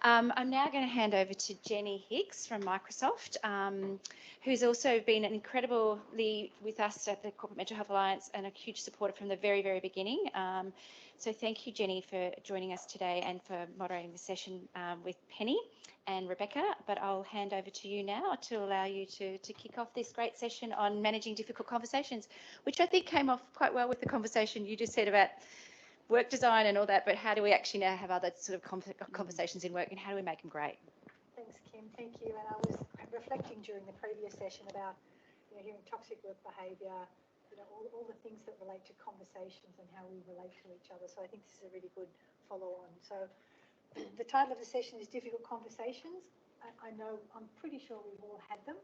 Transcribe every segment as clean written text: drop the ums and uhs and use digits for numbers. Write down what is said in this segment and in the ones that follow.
I'm now going to hand over to Jenny Hicks from Microsoft, who's also been incredibly with us at the Corporate Mental Health Alliance and a huge supporter from the very, very beginning. So thank you, Jenny, for joining us today and for moderating the session with Penny and Rebecca. But I'll hand over to you now to allow you to kick off this great session on managing difficult conversations, which I think came off quite well with the conversation you just said about work design and all that, but how do we actually now have other sort of conversations in work, and how do we make them great? Thanks, Kim. Thank you. And I was reflecting during the previous session about, hearing toxic work behaviour, all the things that relate to conversations and how we relate to each other. So I think this is a really good follow-on. So the title of the session is Difficult Conversations. I know, I'm pretty sure we've all had them,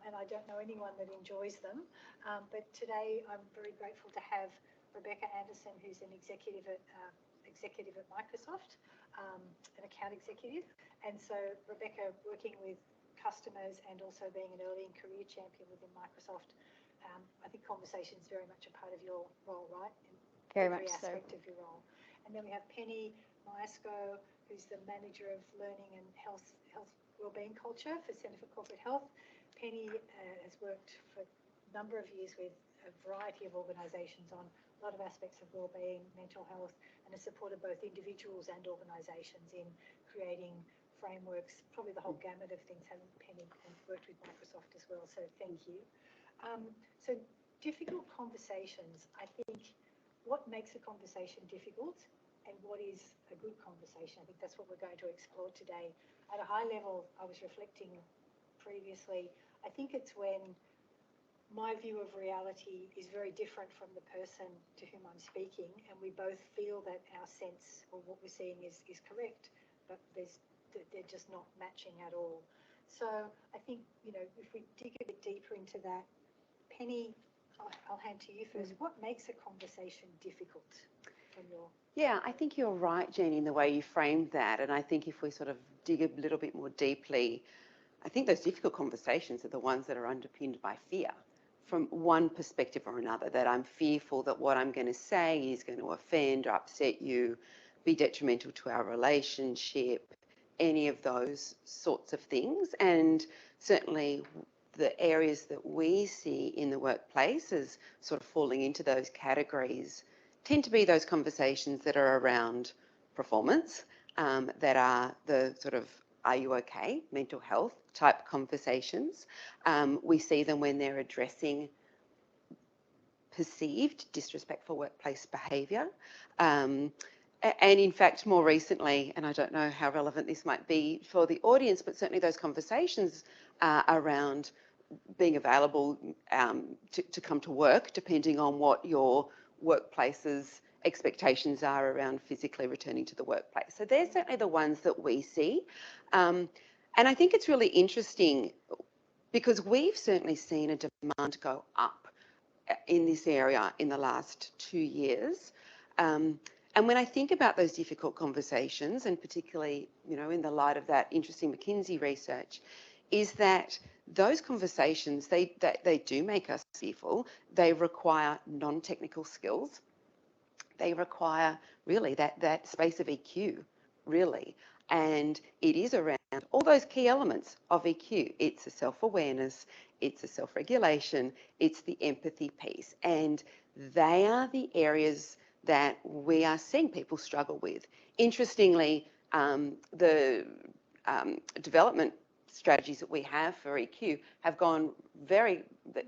and I don't know anyone that enjoys them. But today I'm very grateful to have Rebecca Anderson, who's an executive at Microsoft, an account executive. And so Rebecca, working with customers and also being an early and career champion within Microsoft, I think conversation is very much a part of your role, right? In very every much aspect so. of your role. And then we have Penny Myerscough, who's the manager of learning and health wellbeing culture for Centre for Corporate Health. Penny has worked for a number of years with a variety of organisations on a lot of aspects of wellbeing, mental health, and has supported both individuals and organisations in creating frameworks, probably the whole gamut of things, having Penny and worked with Microsoft as well, so thank you. So difficult conversations, I think what makes a conversation difficult and what is a good conversation, I think that's what we're going to explore today. At a high level, I was reflecting previously, I think it's when my view of reality is very different from the person to whom I'm speaking, and we both feel that our sense or what we're seeing is correct, but they're just not matching at all. So I think, if we dig a bit deeper into that, Penny, I'll hand to you first. What makes a conversation difficult from your... Yeah, I think you're right, Jenny, in the way you framed that. And I think if we sort of dig a little bit more deeply, I think those difficult conversations are the ones that are underpinned by fear from one perspective or another, that I'm fearful that what I'm going to say is going to offend or upset you, be detrimental to our relationship, any of those sorts of things. And certainly the areas that we see in the workplace as sort of falling into those categories tend to be those conversations that are around performance, that are the sort of, are you okay, mental health type conversations. We see them when they're addressing perceived disrespectful workplace behaviour. And in fact, more recently, and I don't know how relevant this might be for the audience, but certainly those conversations around being available to come to work, depending on what your workplace's expectations are around physically returning to the workplace. So they're certainly the ones that we see. And I think it's really interesting because we've certainly seen a demand go up in this area in the last 2 years. And when I think about those difficult conversations, and particularly, in the light of that interesting McKinsey research, is that those conversations, they do make us fearful. They require non-technical skills. They require really that space of EQ, really. And it is around all those key elements of EQ. It's a self-awareness, it's a self-regulation, it's the empathy piece. And they are the areas that we are seeing people struggle with. Interestingly, the development strategies that we have for EQ have gone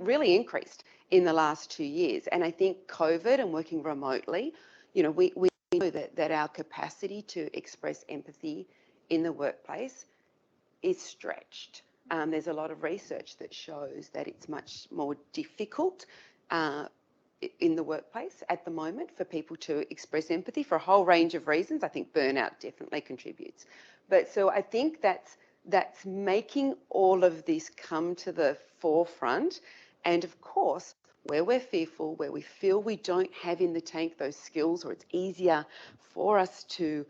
really increased in the last 2 years. And I think COVID and working remotely, we know that our capacity to express empathy in the workplace is stretched. There's a lot of research that shows that it's much more difficult in the workplace at the moment for people to express empathy for a whole range of reasons. I think burnout definitely contributes. But so I think that's making all of this come to the forefront. And of course, where we're fearful, where we feel we don't have in the tank those skills, or it's easier for us to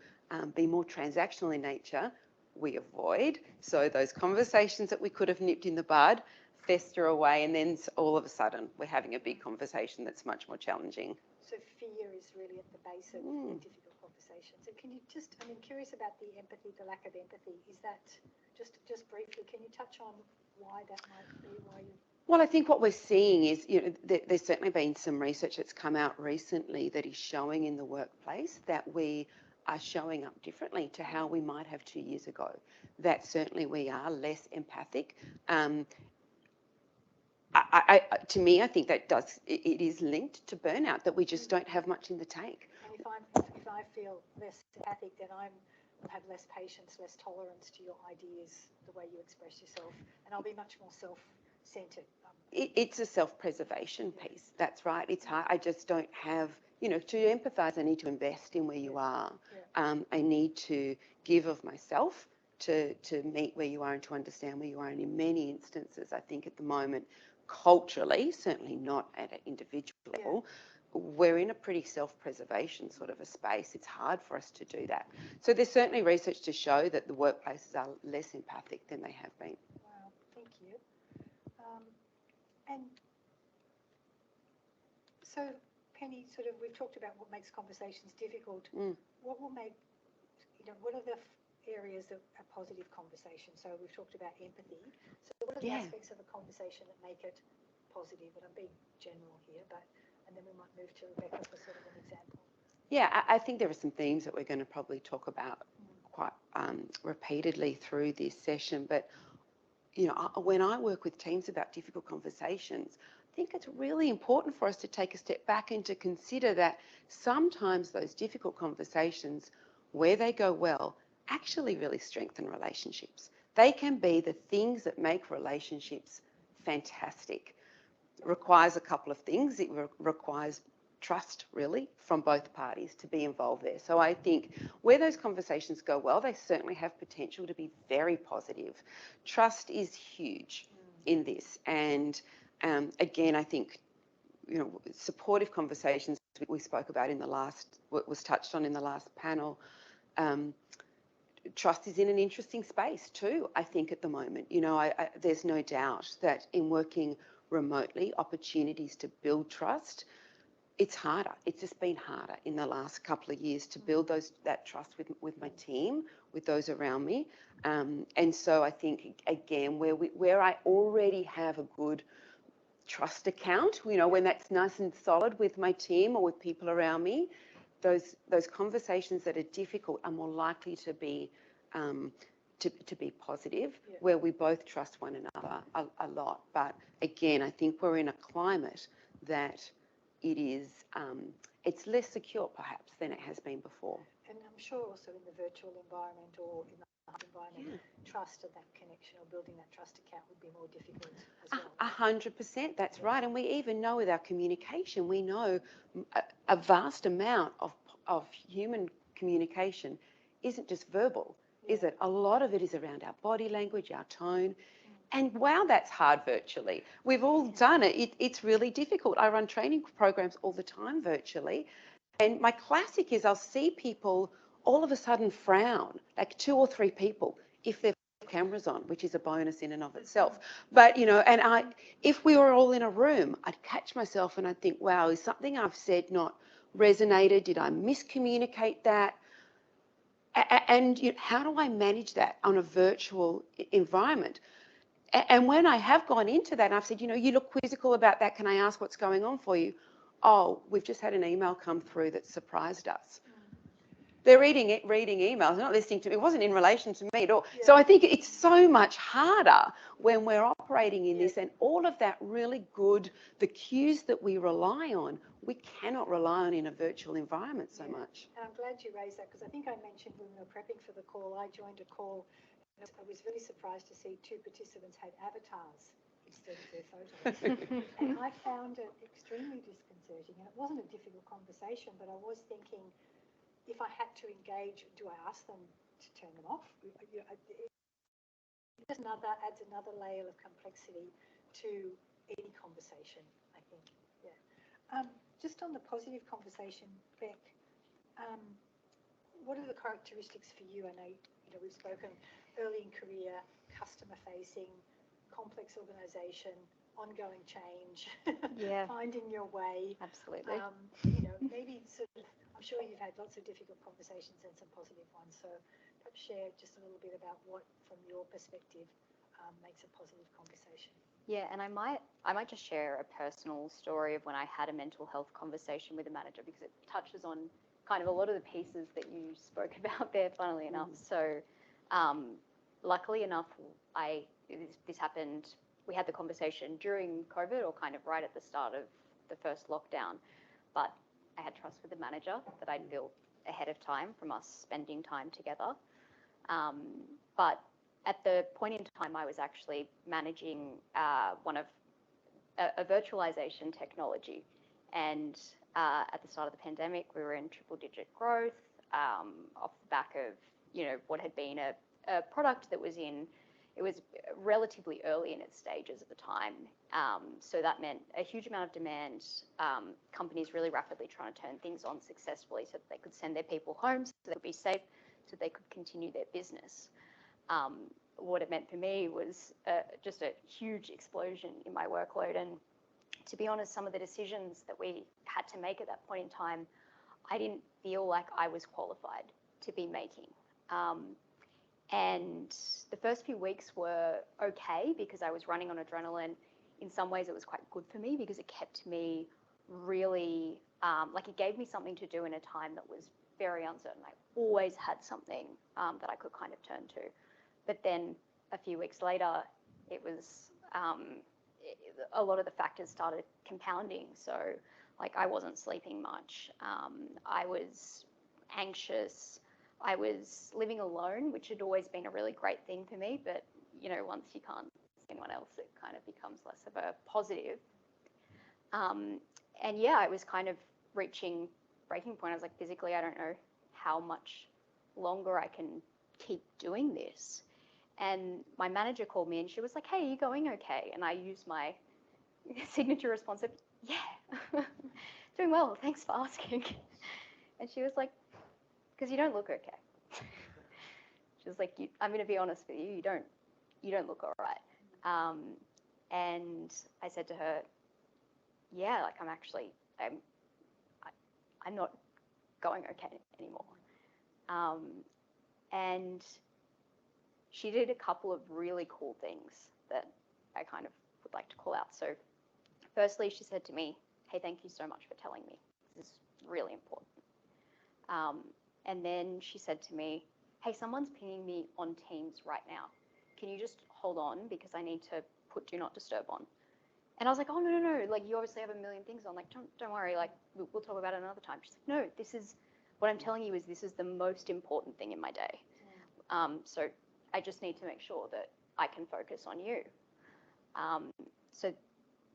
be more transactional in nature, we avoid. So those conversations that we could have nipped in the bud fester away, and then all of a sudden we're having a big conversation that's much more challenging. So fear is really at the base of difficult conversations. conversations. And can you just, I'm curious about the empathy, the lack of empathy. Is that, just briefly, can you touch on why that might be, why you... Well, I think what we're seeing is, there's certainly been some research that's come out recently that is showing in the workplace that we are showing up differently to how we might have 2 years ago. That certainly we are less empathic. To me, I think that it is linked to burnout, that we just don't have much in the tank. And if I feel less empathic, then I'll have less patience, less tolerance to your ideas, the way you express yourself, and I'll be much more self-centered. It's a self-preservation piece. That's right. It's hard. I just don't have, to empathise, I need to invest in where you are. I need to give of myself to meet where you are and to understand where you are. And in many instances, I think at the moment, culturally, certainly not at an individual level, we're in a pretty self-preservation sort of a space. It's hard for us to do that. So there's certainly research to show that the workplaces are less empathic than they have been. Wow, thank you. And so, Penny, we've talked about what makes conversations difficult. What will make, what are the areas of a positive conversation? So we've talked about empathy. So what are the aspects of a conversation that make it positive? And I'm being general here, and then we might move to Rebecca for sort of an example. Yeah, I think there are some themes that we're going to probably talk about quite repeatedly through this session. But, when I work with teams about difficult conversations, I think it's really important for us to take a step back and to consider that sometimes those difficult conversations, where they go well, actually really strengthen relationships. They can be the things that make relationships fantastic. It requires a couple of things. It requires trust, really, from both parties to be involved there. So I think where those conversations go well, they certainly have potential to be very positive. Trust is huge in this. And again, I think, supportive conversations we spoke about in the last, what was touched on in the last panel, trust is in an interesting space too, I think, at the moment. There's no doubt that in working remotely, opportunities to build trust, it's harder. It's just been harder in the last couple of years to build that trust with my team, with those around me. And so I think, again, where I already have a good trust account, when that's nice and solid with my team or with people around me, those conversations that are difficult are more likely to be to be positive, where we both trust one another a lot. But again, I think we're in a climate that it's less secure perhaps than it has been before. And I'm sure also in the virtual environment or in the environment, trust and that connection or building that trust account would be more difficult as well. 100%, that's right. And we even know with our communication, we know a vast amount of human communication isn't just verbal, is it? A lot of it is around our body language, our tone. And wow, that's hard virtually. We've all done it. It's really difficult. I run training programs all the time virtually. And my classic is I'll see people all of a sudden frown, like 2 or 3 people, if their camera's on, which is a bonus in and of itself. But, if we were all in a room, I'd catch myself and I'd think, wow, is something I've said not resonated? Did I miscommunicate that? And how do I manage that on a virtual environment? And when I have gone into that, and I've said, you look quizzical about that. Can I ask what's going on for you? Oh, we've just had an email come through that surprised us. They're reading emails, not listening to me. It wasn't in relation to me at all. So I think it's so much harder when we're operating in this, and all of that really good, the cues that we rely on, we cannot rely on in a virtual environment so much. And I'm glad you raised that, because I think I mentioned when we were prepping for the call, I joined a call. I was really surprised to see 2 participants had avatars instead of their photos. And I found it extremely disconcerting. And it wasn't a difficult conversation, but I was thinking, if I had to engage, do I ask them to turn them off? It adds another layer of complexity to any conversation, I think. Just on the positive conversation, Beck, what are the characteristics for you? I know, we've spoken early in career, customer facing, complex organisation, ongoing change, Yeah. finding your way. Absolutely. Maybe sort of, I'm sure you've had lots of difficult conversations and some positive ones. So perhaps share just a little bit about what, from your perspective, makes a positive conversation. Yeah, and I might just share a personal story of when I had a mental health conversation with a manager, because it touches on kind of a lot of the pieces that you spoke about there, funnily enough. So luckily enough, this happened, we had the conversation during COVID, or kind of right at the start of the first lockdown, but I had trust with the manager that I'd built ahead of time from us spending time together. But at the point in time, I was actually managing one of a virtualization technology, and at the start of the pandemic, we were in triple-digit growth off the back of what had been a product that was relatively early in its stages at the time. So that meant a huge amount of demand, companies really rapidly trying to turn things on successfully so that they could send their people home, so they could be safe, so they could continue their business. What it meant for me was just a huge explosion in my workload. And to be honest, some of the decisions that we had to make at that point in time, I didn't feel like I was qualified to be making. And the first few weeks were okay because I was running on adrenaline. In some ways, it was quite good for me because it kept me really, it gave me something to do in a time that was very uncertain. I always had something that I could kind of turn to. But then a few weeks later, it was, a lot of the factors started compounding. So I wasn't sleeping much. I was anxious. I was living alone, which had always been a really great thing for me. But, once you can't see anyone else, it kind of becomes less of a positive. And yeah, I was kind of reaching breaking point. I was like, physically, I don't know how much longer I can keep doing this. And my manager called me and she was like, hey, are you going okay? And I used my signature response of, yeah, doing well, thanks for asking. And she was like, because you don't look okay. She was like, I'm going to be honest with you, you don't look all right. And I said to her, yeah, I'm not going okay anymore. And she did a couple of really cool things that I kind of would like to call out. So firstly, she said to me, hey, thank you so much for telling me. This is really important. And then she said to me, hey, someone's pinging me on Teams right now. Can you just hold on because I need to put do not disturb on? And I was like, oh, no. You obviously have a million things on. Don't worry. We'll talk about it another time. She's like, no, what I'm telling you is this is the most important thing in my day. So I just need to make sure that I can focus on you. So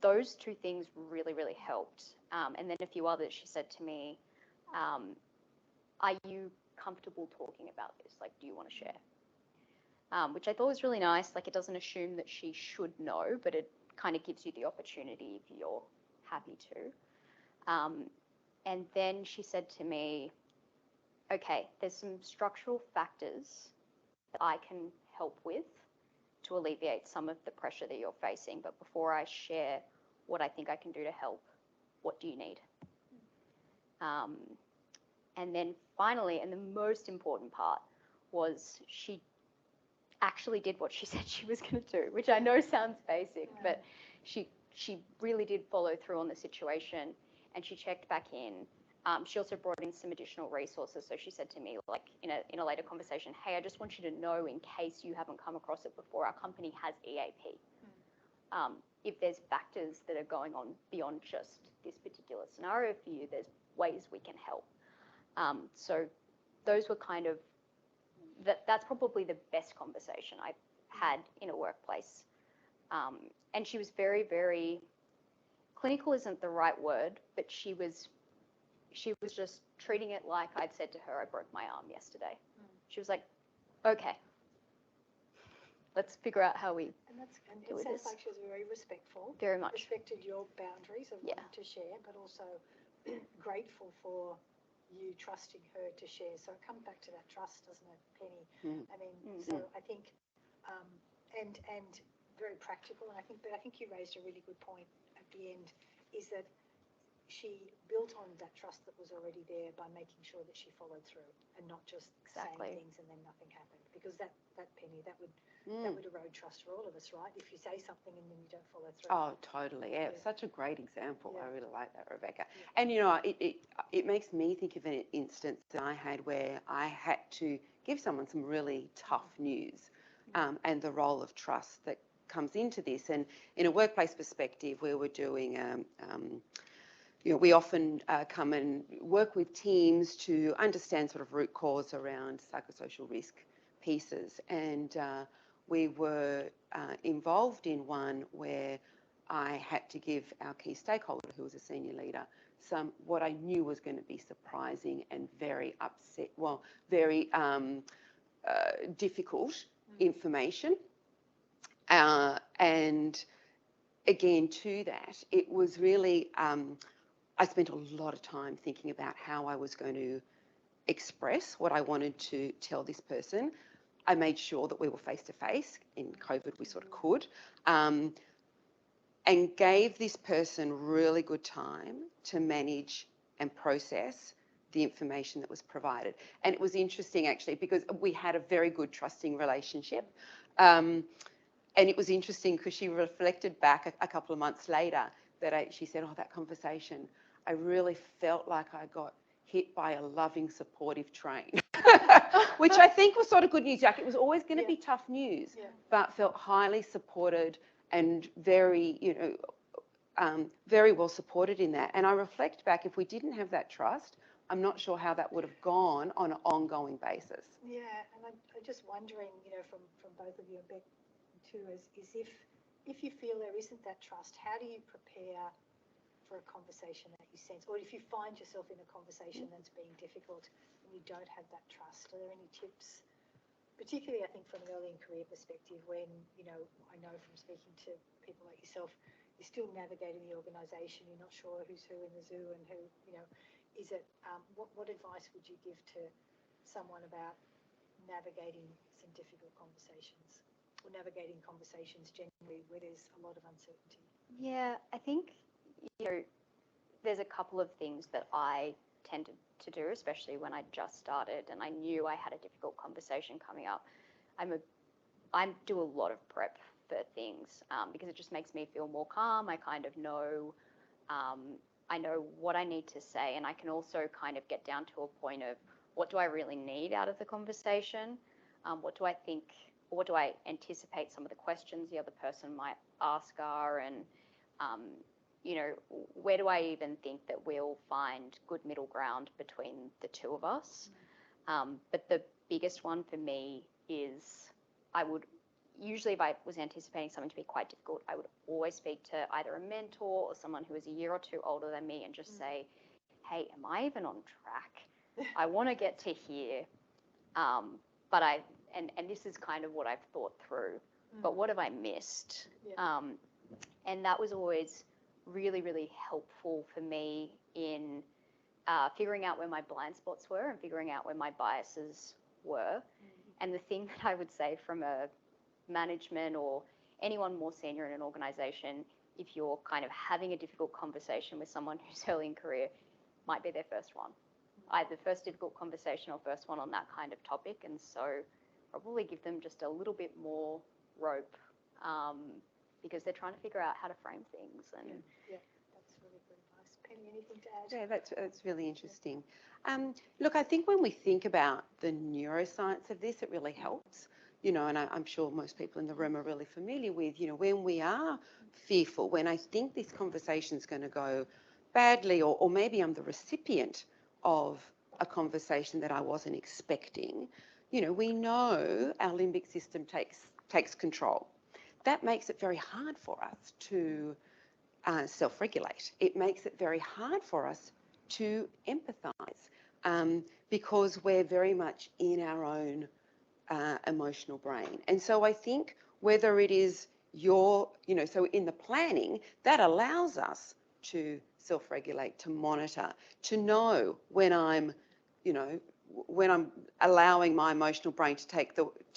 those two things really, really helped. And then a few others, she said to me, are you comfortable talking about this? Do you want to share? Which I thought was really nice. It doesn't assume that she should know, but it kind of gives you the opportunity if you're happy to. And then she said to me, okay, there's some structural factors that I can help with to alleviate some of the pressure that you're facing. But before I share what I think I can do to help, what do you need? And then finally, and the most important part, was she actually did what she said she was going to do, which I know sounds basic, but she really did follow through on the situation, and she checked back in. She also brought in some additional resources. So she said to me, in a later conversation, hey, I just want you to know, in case you haven't come across it before, our company has EAP. If there's factors that are going on beyond just this particular scenario for you, there's ways we can help. So those were kind of, that's probably the best conversation I've had in a workplace. And she was very, very, clinical isn't the right word, but she was just treating it like I'd said to her, I broke my arm yesterday. She was like, okay, let's figure out how we it sounds like she was very respectful. Very much. Respected your boundaries of wanting to share, but also grateful for you trusting her to share. So it comes back to that trust, doesn't it, Penny? I mean, so I think, and very practical. practical, and I think you raised a really good point at the end, is that she built on that trust that was already there by making sure that she followed through and not just saying things and then nothing happened. Because that Penny, that would erode trust for all of us, right? If you say something and then you don't follow through. Oh, totally. Yeah, such a great example. I really like that, Rebecca. And you know, it makes me think of an instance that I had where I had to give someone some really tough news, and the role of trust that comes into this. And in a workplace perspective, where we're doing you know, we often come and work with teams to understand sort of root cause around psychosocial risk pieces. And we were involved in one where I had to give our key stakeholder, who was a senior leader, what I knew was going to be surprising and very very difficult information. And again, to that, it was really, I spent a lot of time thinking about how I was going to express what I wanted to tell this person. I made sure that we were face-to-face. In COVID, we sort of could. And gave this person really good time to manage and process the information that was provided. And it was interesting, actually, because we had a very good trusting relationship. And it was interesting because she reflected back a couple of months later that she said, oh, that conversation, I really felt like I got hit by a loving, supportive train, which I think was sort of good news. Like, it was always going to be tough news, but felt highly supported and very, you know, very well supported in that. And I reflect back, if we didn't have that trust, I'm not sure how that would have gone on an ongoing basis. Yeah, and I'm just wondering, you know, from both of you, and Beck too, is if you feel there isn't that trust, how do you prepare for a conversation that you sense, or if you find yourself in a conversation that's being difficult and you don't have that trust? Are there any tips? Particularly, I think, from an early in career perspective, when, you know, I know from speaking to people like yourself, you're still navigating the organisation, you're not sure who's who in the zoo and who, you know, is it, what advice would you give to someone about navigating some difficult conversations, or navigating conversations generally where there's a lot of uncertainty? Yeah, I think, you know, there's a couple of things that I tended to do, especially when I just started and I knew I had a difficult conversation coming up. I do a lot of prep for things because it just makes me feel more calm. I kind of know, I know what I need to say, and I can also kind of get down to a point of, what do I really need out of the conversation? What do I think, or what do I anticipate some of the questions the other person might ask are, and you know, where do I even think that we'll find good middle ground between the two of us? But the biggest one for me is, I would usually, if I was anticipating something to be quite difficult, I would always speak to either a mentor or someone who is a year or two older than me and just say, hey, am I even on track? I want to get to here, but and this is kind of what I've thought through, but what have I missed? And that was always really, really helpful for me in figuring out where my blind spots were and figuring out where my biases were. And the thing that I would say from a management or anyone more senior in an organisation, if you're kind of having a difficult conversation with someone who's early in career, might be their first one. Either first difficult conversation or first one on that kind of topic. And so probably give them just a little bit more rope because they're trying to figure out how to frame things. And yeah, that's really good advice. Penny, anything to add? Yeah, that's really interesting. Look, I think when we think about the neuroscience of this, it really helps. You know, and I'm sure most people in the room are really familiar with, you know, when we are fearful, when I think this conversation's going to go badly, or maybe I'm the recipient of a conversation that I wasn't expecting, you know, we know our limbic system takes control. That makes it very hard for us to self-regulate. It makes it very hard for us to empathise because we're very much in our own emotional brain. And so I think whether it is so in the planning, that allows us to self-regulate, to monitor, to know when I'm allowing my emotional brain to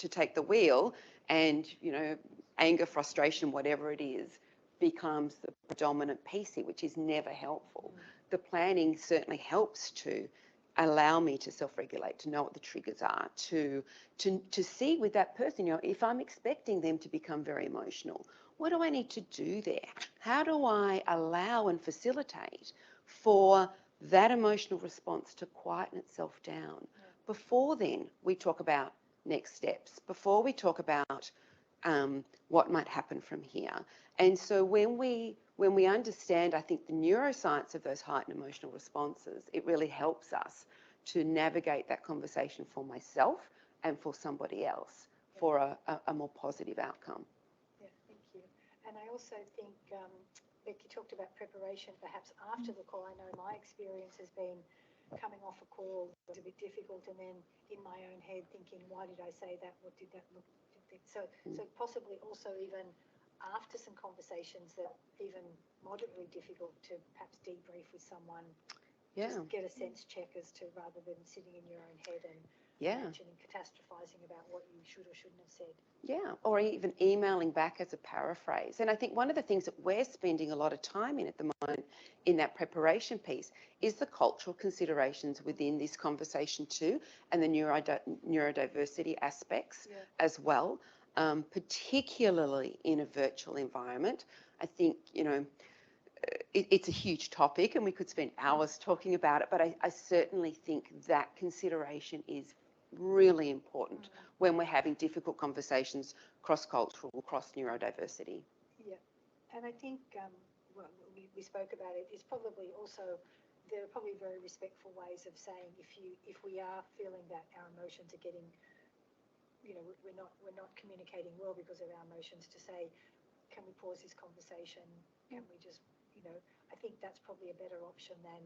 take the wheel and, you know, anger, frustration, whatever it is, becomes the predominant piece here, which is never helpful. The planning certainly helps to allow me to self-regulate, to know what the triggers are, to see with that person, if I'm expecting them to become very emotional, what do I need to do there? How do I allow and facilitate for that emotional response to quieten itself down? Before then, we talk about next steps. Before we talk about what might happen from here. And so when we understand, I think, the neuroscience of those heightened emotional responses, it really helps us to navigate that conversation for myself and for somebody else for a more positive outcome. Yeah, thank you. And I also think, Becky talked about preparation perhaps after the call. I know my experience has been coming off a call was a bit difficult, and then in my own head thinking, why did I say that? What did that look like? So possibly also even after some conversations that even moderately difficult to perhaps debrief with someone, just get a sense check as to, rather than sitting in your own head and imagining, catastrophizing about what you should or shouldn't have said. Yeah, or even emailing back as a paraphrase. And I think one of the things that we're spending a lot of time in at the moment in that preparation piece is the cultural considerations within this conversation too, and the neurodiversity aspects as well, particularly in a virtual environment. I think, it's a huge topic and we could spend hours talking about it, but I certainly think that consideration is really important when we're having difficult conversations, cross-cultural, cross neurodiversity. Yeah, and I think, well, we spoke about it, it's probably also, there are probably very respectful ways of saying if we are feeling that our emotions are getting, we're not communicating well because of our emotions, to say, can we pause this conversation? Can we just, I think that's probably a better option than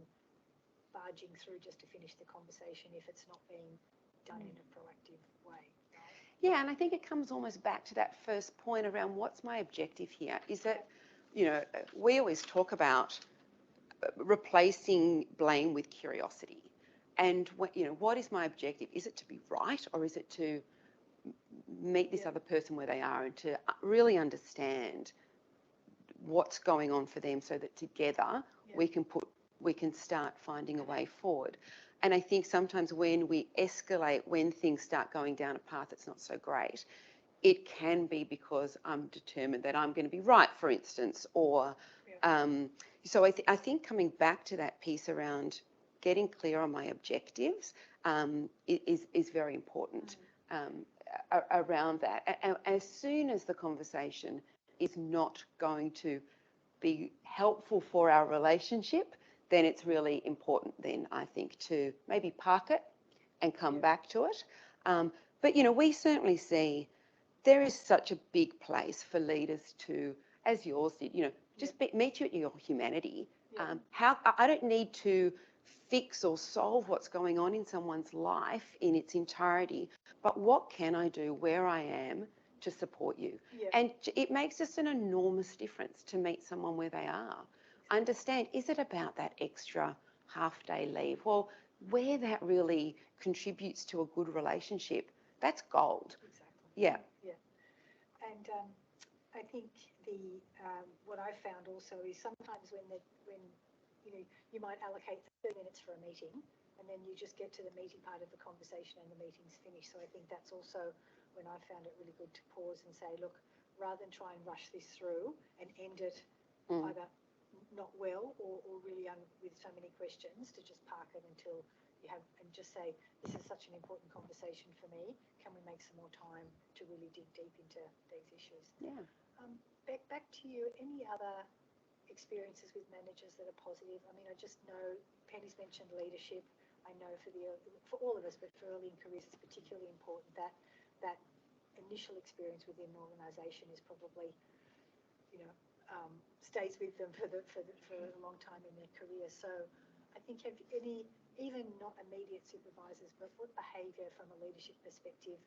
barging through just to finish the conversation if it's not being done in a proactive way. Right? Yeah, and I think it comes almost back to that first point around what's my objective here. Is that, we always talk about replacing blame with curiosity. And, what is my objective? Is it to be right, or is it to meet this other person where they are and to really understand what's going on for them, so that together we can start finding a way forward. And I think sometimes when we escalate, when things start going down a path that's not so great, it can be because I'm determined that I'm going to be right, for instance, or so I think coming back to that piece around getting clear on my objectives is very important around that. And as soon as the conversation is not going to be helpful for our relationship, then it's really important then, I think, to maybe park it and come back to it. But, we certainly see there is such a big place for leaders to, as yours did, just meet you at your humanity. I don't need to fix or solve what's going on in someone's life in its entirety, but what can I do where I am to support you? And it makes just an enormous difference to meet someone where they are. Understand, is it about that extra half-day leave? Well, where that really contributes to a good relationship, that's gold. Exactly. Yeah. And I think what I've found also is sometimes when you might allocate 30 minutes for a meeting, and then you just get to the meaty part of the conversation and the meeting's finished. So I think that's also when I found it really good to pause and say, look, rather than try and rush this through and end it either not well or really with so many questions, to just park it until you have, and just say, this is such an important conversation for me. Can we make some more time to really dig deep into these issues? Yeah. Back to you. Any other experiences with managers that are positive? I mean, I just know Penny's mentioned leadership. I know for all of us, but for early in careers, it's particularly important that initial experience within an organisation is probably, stays with them for a long time in their career. So I think have any, even not immediate supervisors, but what behaviour from a leadership perspective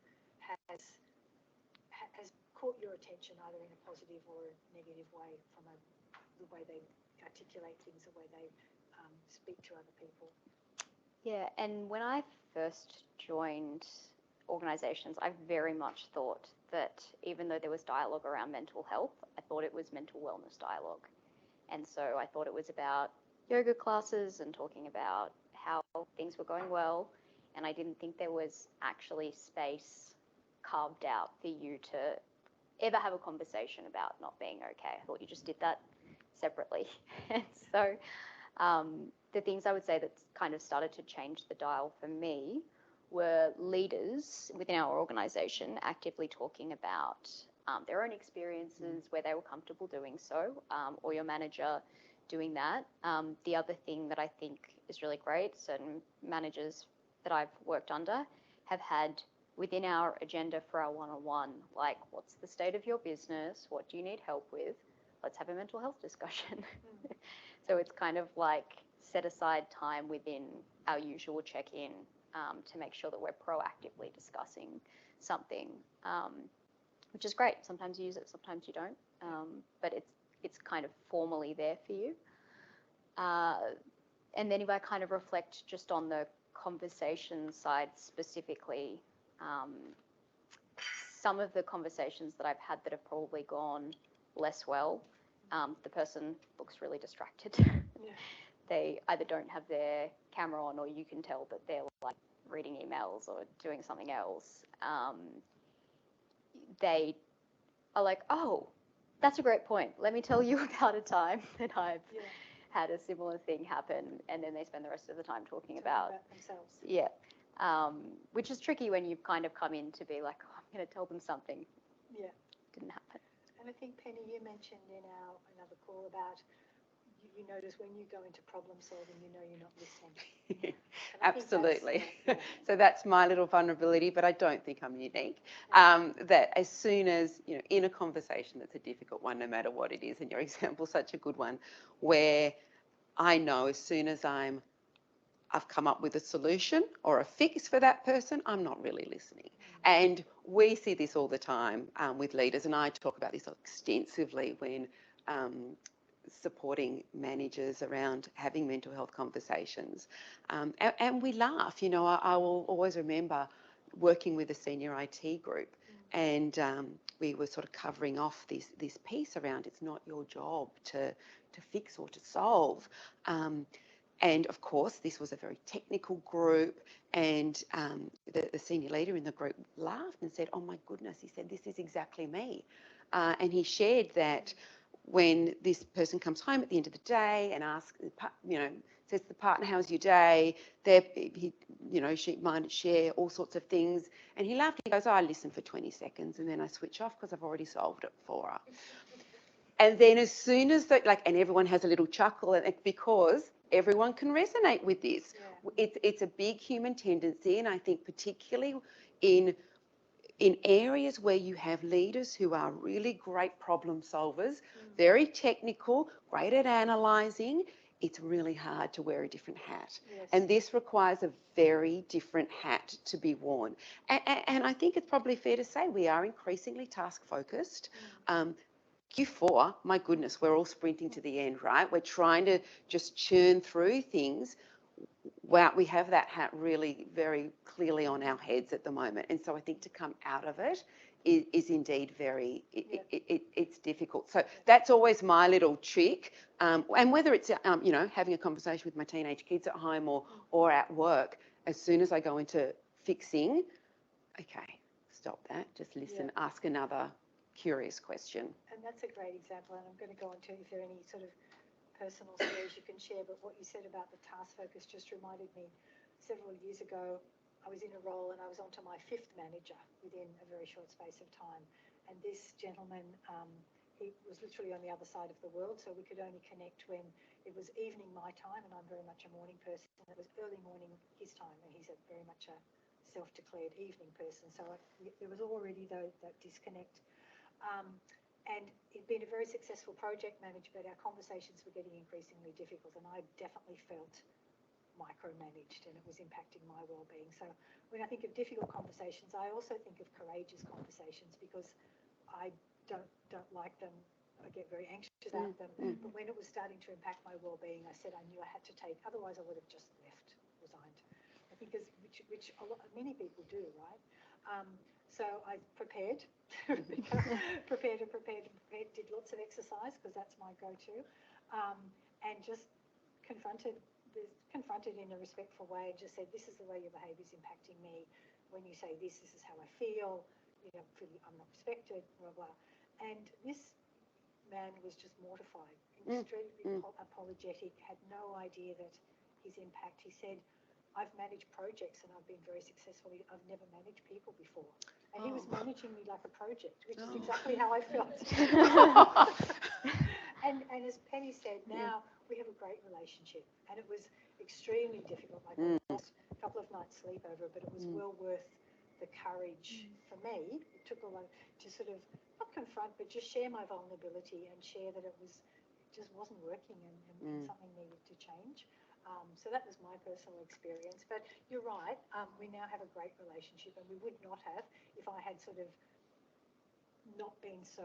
has caught your attention either in a positive or a negative way from the way they articulate things, the way they speak to other people? Yeah, and when I first joined organisations, I very much thought that even though there was dialogue around mental health, I thought it was mental wellness dialogue. And so I thought it was about yoga classes and talking about how things were going well. And I didn't think there was actually space carved out for you to ever have a conversation about not being okay. I thought you just did that separately. And so the things I would say that kind of started to change the dial for me were leaders within our organisation actively talking about their own experiences where they were comfortable doing so, or your manager doing that. The other thing that I think is really great, certain managers that I've worked under have had within our agenda for our one-on-one, like, what's the state of your business? What do you need help with? Let's have a mental health discussion. So it's kind of like set aside time within our usual check-in to make sure that we're proactively discussing something, which is great. Sometimes you use it, sometimes you don't, but it's kind of formally there for you. And then if I kind of reflect just on the conversation side specifically, some of the conversations that I've had that have probably gone less well, the person looks really distracted. Yeah. They either don't have their camera on, or you can tell that they're like reading emails or doing something else. They are like, oh, that's a great point. Let me tell you about a time that I've had a similar thing happen, and then they spend the rest of the time talking about themselves. Yeah, which is tricky when you've kind of come in to be like, oh, I'm going to tell them something. Yeah. Didn't happen. And I think, Penny, you mentioned in another call about you notice when you go into problem solving, you know you're not listening. Absolutely. So that's my little vulnerability, but I don't think I'm unique. That as soon as, in a conversation that's a difficult one, no matter what it is, and your example's such a good one, where I know as soon as I've come up with a solution or a fix for that person, I'm not really listening. And we see this all the time with leaders, and I talk about this extensively when supporting managers around having mental health conversations. And we laugh. I will always remember working with a senior IT group, and we were sort of covering off this piece around it's not your job to fix or to solve. And of course, this was a very technical group, and the senior leader in the group laughed and said, oh my goodness, he said, this is exactly me. And he shared that when this person comes home at the end of the day and asks, says to the partner, how's your day? She might share all sorts of things. And he laughed, he goes, I listen for 20 seconds and then I switch off because I've already solved it for her. And then as soon as and everyone has a little chuckle, because everyone can resonate with this. Yeah. It's a big human tendency, and I think particularly in areas where you have leaders who are really great problem solvers, very technical, great at analysing, it's really hard to wear a different hat. Yes. And this requires a very different hat to be worn. And I think it's probably fair to say we are increasingly task-focused. Q4, my goodness, we're all sprinting to the end, right? We're trying to just churn through things. Wow, we have that hat really very clearly on our heads at the moment. And so I think to come out of it is indeed very, it's difficult. So that's always my little trick. And whether it's, having a conversation with my teenage kids at home or at work, as soon as I go into fixing, okay, stop that, just listen, ask another curious question. And that's a great example, and I'm going to go on to if there are any sort of personal stories you can share, but what you said about the task focus just reminded me, several years ago I was in a role and I was onto my 5th manager within a very short space of time, and this gentleman, he was literally on the other side of the world, so we could only connect when it was evening my time, and I'm very much a morning person, and it was early morning his time, and he's very much a self-declared evening person, so there was already that disconnect. And it'd been a very successful project manager, but our conversations were getting increasingly difficult, and I definitely felt micromanaged, and it was impacting my well-being. So when I think of difficult conversations, I also think of courageous conversations, because I don't like them. I get very anxious about them. But when it was starting to impact my well-being, I said I knew I had to take, otherwise I would have just resigned. I think which many people do, right? So I prepared, did lots of exercise because that's my go-to, and just confronted in a respectful way and just said, this is the way your behaviour is impacting me. When you say this is how I feel, I'm not respected, blah, blah. And this man was just mortified, extremely apologetic, had no idea that his impact. He said, I've managed projects and I've been very successful. I've never managed people before. And he was managing me like a project, which is exactly how I felt. and as Penny said, now we have a great relationship. And it was extremely difficult. Like I lost a couple of nights sleep over it, but it was well worth the courage for me. It took a lot to sort of not confront, but just share my vulnerability and share that it just wasn't working and something needed to change. So that was my personal experience. But you're right, we now have a great relationship, and we would not have if I had sort of not been so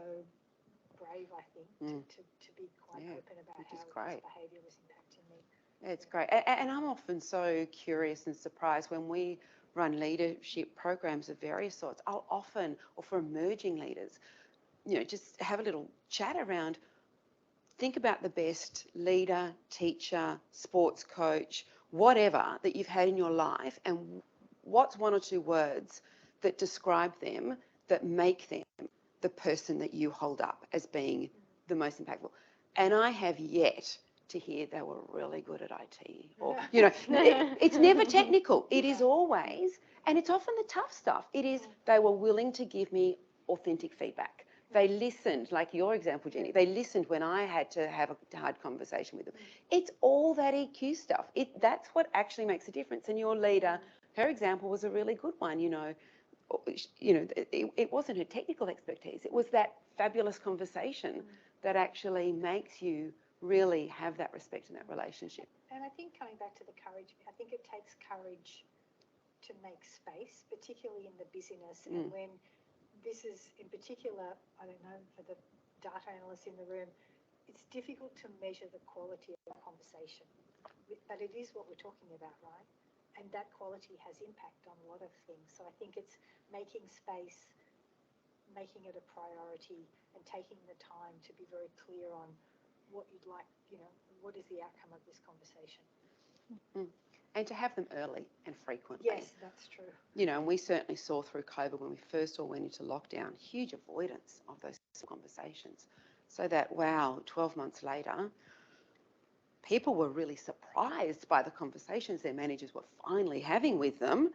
brave, I think, to be quite open about how this behaviour was impacting me. Yeah, it's great. And I'm often so curious and surprised when we run leadership programs of various sorts. I'll often, or for emerging leaders, just have a little chat around. Think about the best leader, teacher, sports coach, whatever that you've had in your life, and what's one or two words that describe them, that make them the person that you hold up as being the most impactful. And I have yet to hear they were really good at IT, or, it's never technical. It is always, and it's often the tough stuff. It is, they were willing to give me authentic feedback. They listened, like your example, Jenny, they listened when I had to have a hard conversation with them. It's all that EQ stuff. That's what actually makes a difference. And your leader, her example was a really good one, it wasn't her technical expertise. It was that fabulous conversation that actually makes you really have that respect in that relationship. And I think coming back to the courage, I think it takes courage to make space, particularly in the busyness, and when this is in particular, I don't know, for the data analysts in the room, it's difficult to measure the quality of a conversation, but it is what we're talking about, right? And that quality has impact on a lot of things. So I think it's making space, making it a priority, and taking the time to be very clear on what you'd like, what is the outcome of this conversation. And to have them early and frequently. Yes, that's true. And we certainly saw through COVID, when we first all went into lockdown, huge avoidance of those conversations. So that, 12 months later, people were really surprised by the conversations their managers were finally having with them.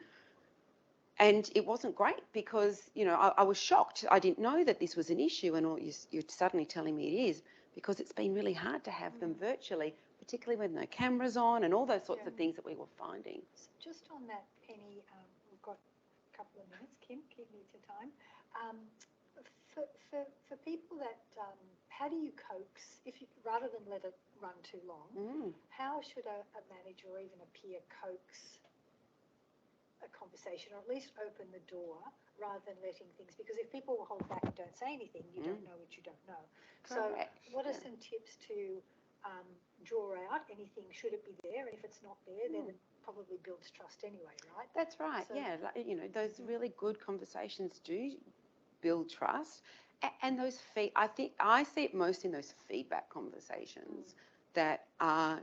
And it wasn't great because, I was shocked. I didn't know that this was an issue, and you're suddenly telling me it is, because it's been really hard to have them virtually, particularly with no cameras on and all those sorts of things that we were finding. So just on that, Penny, we've got a couple of minutes. Kim, keep me to time. For people that, how do you coax, rather than let it run too long, how should a manager or even a peer coax a conversation, or at least open the door rather than letting things, because if people will hold back and don't say anything, you don't know what you don't know. Correct. So what are some tips to draw out anything, should it be there, and if it's not there, then it probably builds trust anyway, right? That's right. So, those really good conversations do build trust, and those I think I see it most in those feedback conversations that are,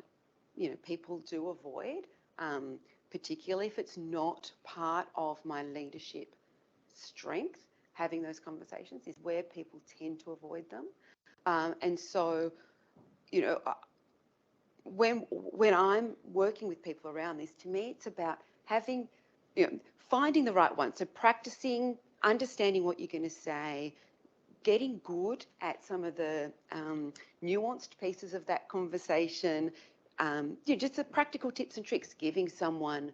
people do avoid, particularly if it's not part of my leadership strength. Having those conversations is where people tend to avoid them, and so, when I'm working with people around this, to me it's about having, finding the right one. So practicing, understanding what you're going to say, getting good at some of the nuanced pieces of that conversation, just the practical tips and tricks, giving someone,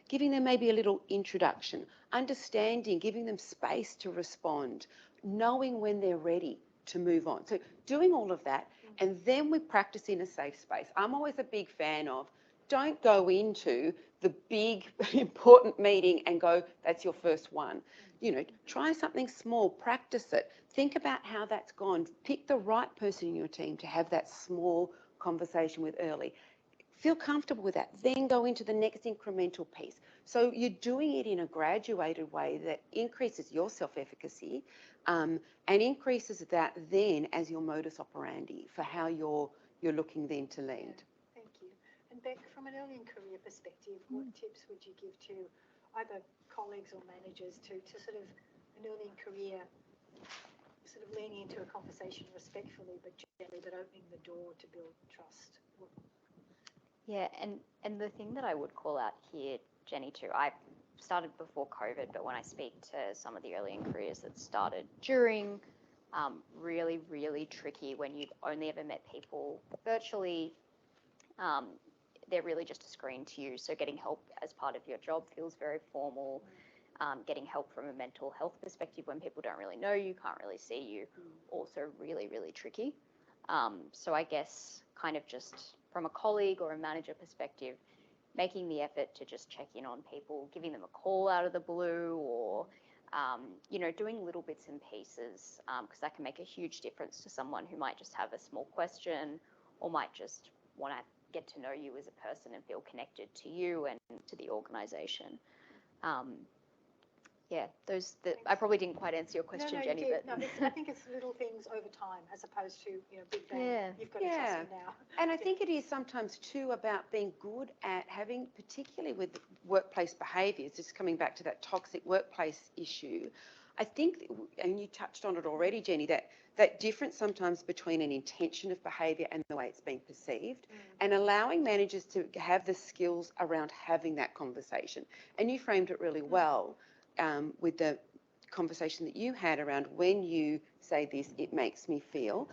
giving them maybe a little introduction, understanding, giving them space to respond, knowing when they're ready to move on. So doing all of that, and then we practice in a safe space. I'm always a big fan of, don't go into the big important meeting and go, that's your first one. Try something small, practice it. Think about how that's gone. Pick the right person in your team to have that small conversation with early. Feel comfortable with that. Then go into the next incremental piece. So you're doing it in a graduated way that increases your self-efficacy and increases that then as your modus operandi for how you're looking then to lead. Yeah, thank you. And Beck, from an early in career perspective, what tips would you give to either colleagues or managers to sort of an early in career, sort of leaning into a conversation respectfully but gently, but opening the door to build trust? Yeah, and the thing that I would call out here, Jenny, too, I started before COVID, but when I speak to some of the early in careers that started during, really, really tricky when you've only ever met people virtually. They're really just a screen to you. So getting help as part of your job feels very formal. Getting help from a mental health perspective when people don't really know you, can't really see you, also really, really tricky. So I guess kind of just from a colleague or a manager perspective, making the effort to just check in on people, giving them a call out of the blue, or doing little bits and pieces, because that can make a huge difference to someone who might just have a small question or might just want to get to know you as a person and feel connected to you and to the organisation. I probably didn't quite answer your question, No, Jenny. you did. But I think it's little things over time as opposed to, big bang. Yeah. You've got to trust me now. And I think it is sometimes too about being good at having, particularly with workplace behaviours, just coming back to that toxic workplace issue. I think, and you touched on it already, Jenny, that difference sometimes between an intention of behaviour and the way it's being perceived, and allowing managers to have the skills around having that conversation. And you framed it really well with the conversation that you had around when you say this, it makes me feel.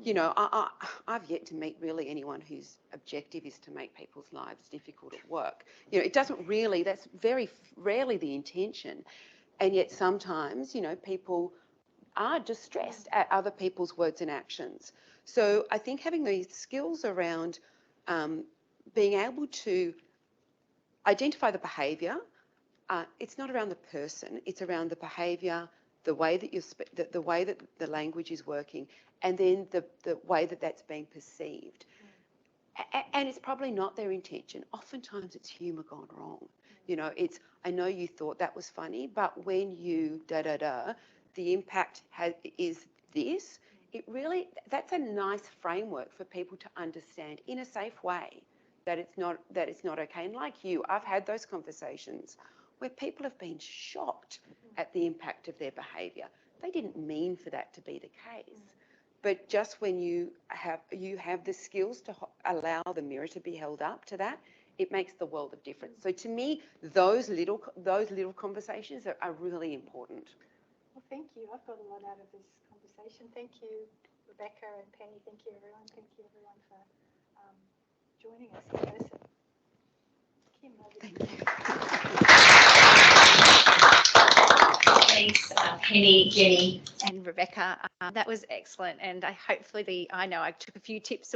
Yeah. I've yet to meet really anyone whose objective is to make people's lives difficult at work. It doesn't really, that's very rarely the intention. And yet sometimes, people are distressed at other people's words and actions. So I think having these skills around being able to identify the behaviour, it's not around the person, it's around the behaviour, the way that the way that the language is working, and then the way that that's being perceived. And it's probably not their intention. Oftentimes it's humour gone wrong. It's, I know you thought that was funny, but when you the impact is this. It really, that's a nice framework for people to understand in a safe way that it's not okay. And like you, I've had those conversations where people have been shocked at the impact of their behaviour. They didn't mean for that to be the case. But just when you have the skills to allow the mirror to be held up to that, it makes the world of difference. So to me, those little conversations are really important. Well, thank you. I've got a lot out of this conversation. Thank you, Rebecca and Penny. Thank you, everyone. Thank you, everyone, for joining us in person. Kim, over to you. Thanks, Penny, Jenny, and Rebecca. That was excellent, and I took a few tips